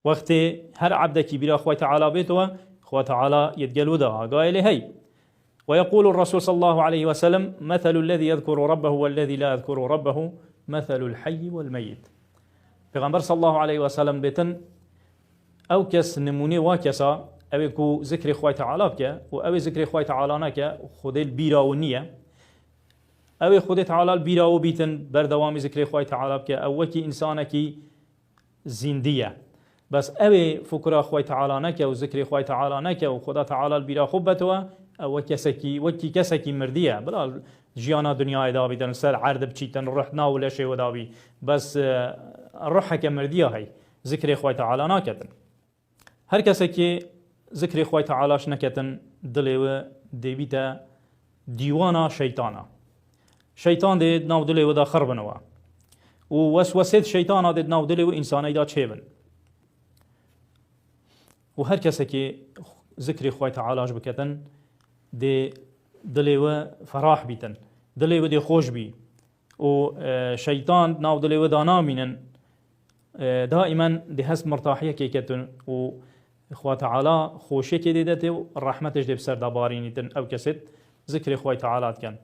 وقت هر عبدك بلا خوي تعالى بيتوا خوي تعالى يتقلو دا قايل هي. ويقول الرسول صلى الله عليه وسلم مثل الذي يذكر ربه والذي لا يذكر ربه مثل الحي والميت. پیغمبر صلى الله عليه وسلم بيتن او كس نموني واكسا او كو ذكر خوي تعالى بك او ذكر خوي تعالى نك خود البيراونيه او خود تعالى البيراو بيتن بردوام ذكر خوي تعالى بك او وكي انسانك زنديه بس او فكره خوي تعالى نك وذكر خوي تعالى نك وخدا تعالى البيرا خبتوا او كسكي وكي كسكي مرديه بلا جيانا دنيا دا بيتن سر عرض بچيتن رحنا ولا شيء ودابي بس الروح كمرديه هي ذكر خوي تعالى نكتن هر كسكي ذكر خوي تعالى شنكتن دليو ديبيتا ديوانا شيطانا شيطان دي ناو دليو دا خربنوا ووسوسه شيطان دي ناو دليو انساني دا چيبن وهر كسكي ذكر خوي تعالى بكتن دي دليو فرح بيتن دليو دي خوش بي وشيطان ناو دليو دانا منن دائما دي هس مرتاحيه كيكتن و خوي تعالى خوشي كي ديدته الرحمتش دي بسر دبارينيتن او كست ذكر خوي تعالى كان